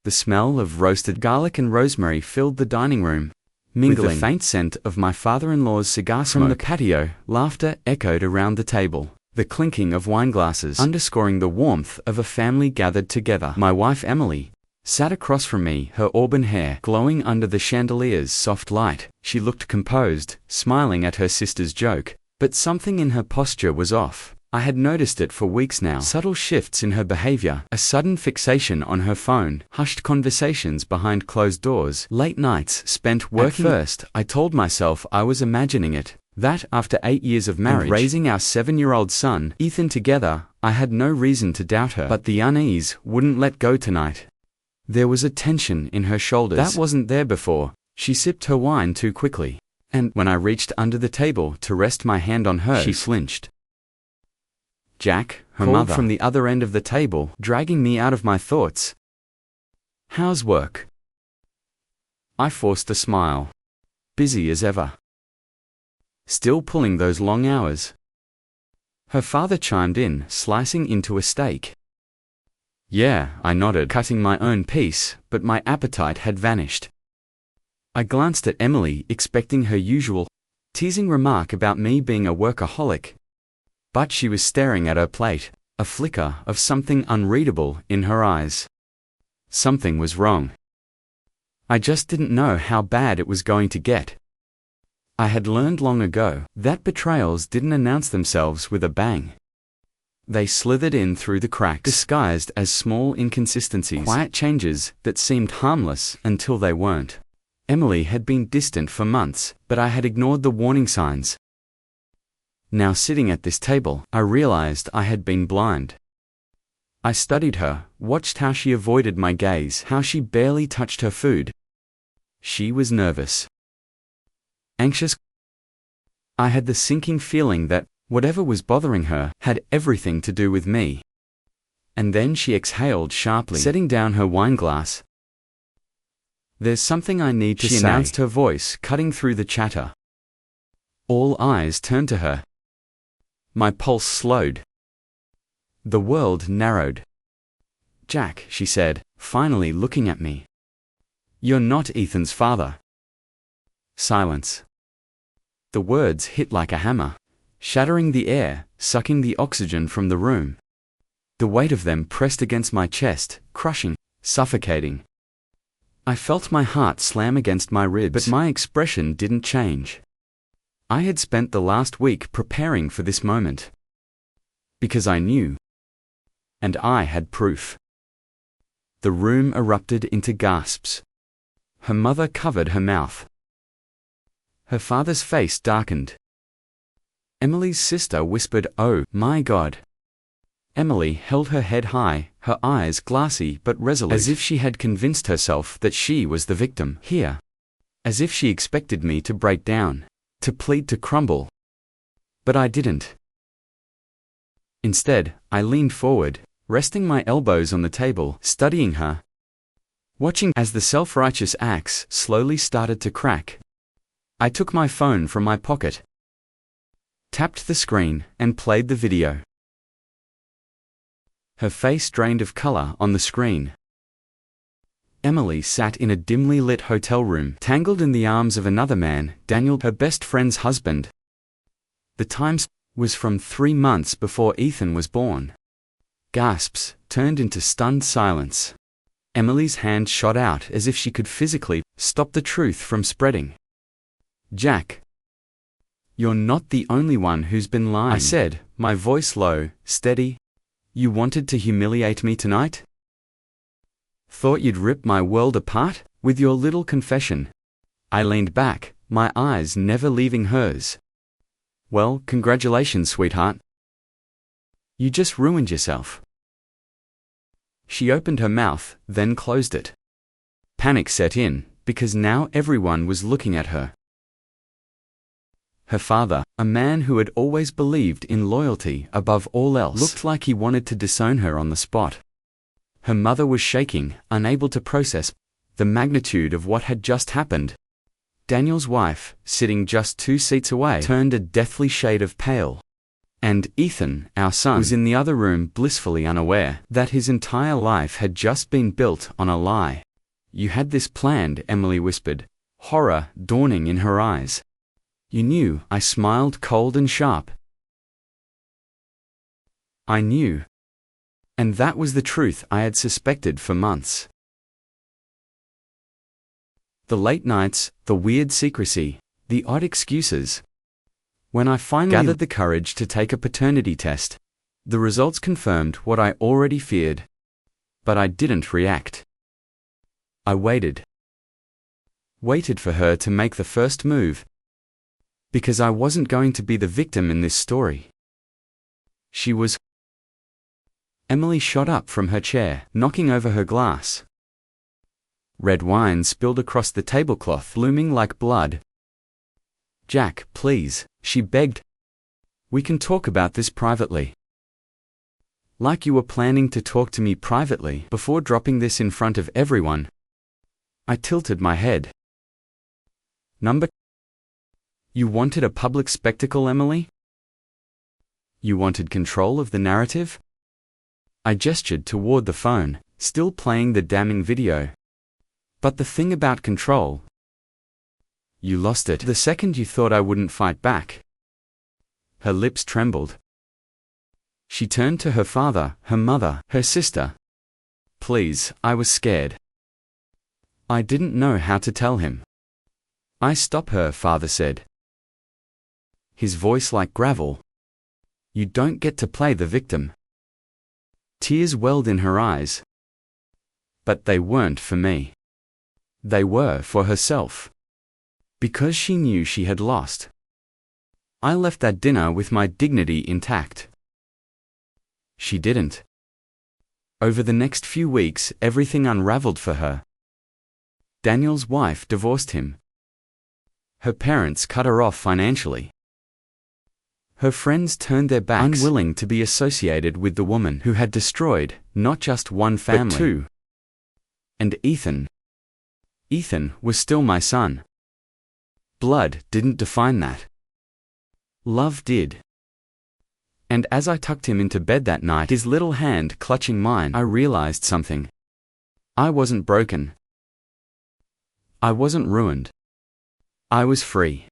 The smell of roasted garlic and rosemary filled the dining room, mingling with the faint scent of my father-in-law's cigar smoke. From the patio, laughter echoed around the table, the clinking of wine glasses underscoring the warmth of a family gathered together. My wife Emily sat across from me, her auburn hair glowing under the chandelier's soft light. She looked composed, smiling at her sister's joke, but something in her posture was off. I had noticed it for weeks now. Subtle shifts in her behavior, a sudden fixation on her phone, hushed conversations behind closed doors, late nights spent working. At first, I told myself I was imagining it, that after 8 years of marriage and raising our 7-year-old son, Ethan, together, I had no reason to doubt her. But the unease wouldn't let go tonight. There was a tension in her shoulders that wasn't there before. She sipped her wine too quickly, and when I reached under the table to rest my hand on hers, she flinched. Jack, her mother, from the other end of the table, dragging me out of my thoughts. "How's work?" I forced a smile. "Busy as ever." "Still pulling those long hours?" Her father chimed in, slicing into a steak. "Yeah," I nodded, cutting my own piece, but my appetite had vanished. I glanced at Emily, expecting her usual, teasing remark about me being a workaholic. But she was staring at her plate, a flicker of something unreadable in her eyes. Something was wrong. I just didn't know how bad it was going to get. I had learned long ago that betrayals didn't announce themselves with a bang. They slithered in through the cracks, disguised as small inconsistencies, quiet changes that seemed harmless until they weren't. Emily had been distant for months, but I had ignored the warning signs. Now sitting at this table, I realized I had been blind. I studied her, watched how she avoided my gaze, how she barely touched her food. She was nervous, anxious. I had the sinking feeling that whatever was bothering her had everything to do with me. And then she exhaled sharply, setting down her wine glass. "There's something I need to say," she announced, her voice cutting through the chatter. All eyes turned to her. My pulse slowed. The world narrowed. "Jack," she said, finally looking at me. "You're not Ethan's father." Silence. The words hit like a hammer, shattering the air, sucking the oxygen from the room. The weight of them pressed against my chest, crushing, suffocating. I felt my heart slam against my ribs, but my expression didn't change. I had spent the last week preparing for this moment. Because I knew. And I had proof. The room erupted into gasps. Her mother covered her mouth. Her father's face darkened. Emily's sister whispered, "Oh, my God." Emily held her head high, her eyes glassy but resolute, as if she had convinced herself that she was the victim here. As if she expected me to break down, to plead, to crumble. But I didn't. Instead, I leaned forward, resting my elbows on the table, studying her, watching as the self-righteous axe slowly started to crack. I took my phone from my pocket, tapped the screen, and played the video. Her face drained of color on the screen. Emily sat in a dimly lit hotel room, tangled in the arms of another man, Daniel, her best friend's husband. The time was from 3 months before Ethan was born. Gasps turned into stunned silence. Emily's hand shot out as if she could physically stop the truth from spreading. "Jack, you're not the only one who's been lying," I said, my voice low, steady. "You wanted to humiliate me tonight? Thought you'd rip my world apart with your little confession." I leaned back, my eyes never leaving hers. "Well, congratulations, sweetheart. You just ruined yourself." She opened her mouth, then closed it. Panic set in, because now everyone was looking at her. Her father, a man who had always believed in loyalty above all else, looked like he wanted to disown her on the spot. Her mother was shaking, unable to process the magnitude of what had just happened. Daniel's wife, sitting just 2 seats away, turned a deathly shade of pale. And Ethan, our son, was in the other room blissfully unaware that his entire life had just been built on a lie. You had this planned, Emily whispered, horror dawning in her eyes. You knew, I smiled cold and sharp. I knew. And that was the truth I had suspected for months. The late nights, the weird secrecy, the odd excuses. When I finally gathered the courage to take a paternity test, the results confirmed what I already feared. But I didn't react. I waited. Waited for her to make the first move. Because I wasn't going to be the victim in this story. She was. Emily shot up from her chair, knocking over her glass. Red wine spilled across the tablecloth, looming like blood. Jack, please, she begged. We can talk about this privately. Like you were planning to talk to me privately before dropping this in front of everyone. I tilted my head. You wanted a public spectacle, Emily? You wanted control of the narrative? I gestured toward the phone, still playing the damning video. But the thing about control. You lost it the second you thought I wouldn't fight back. Her lips trembled. She turned to her father, her mother, her sister. Please, I was scared. I didn't know how to tell him. I stop her, father said. His voice like gravel. You don't get to play the victim. Tears welled in her eyes. But they weren't for me. They were for herself. Because she knew she had lost. I left that dinner with my dignity intact. She didn't. Over the next few weeks, everything unraveled for her. Daniel's wife divorced him. Her parents cut her off financially. Her friends turned their backs, unwilling to be associated with the woman who had destroyed not just one family, but two. And Ethan. Ethan was still my son. Blood didn't define that. Love did. And as I tucked him into bed that night, his little hand clutching mine, I realized something. I wasn't broken. I wasn't ruined. I was free.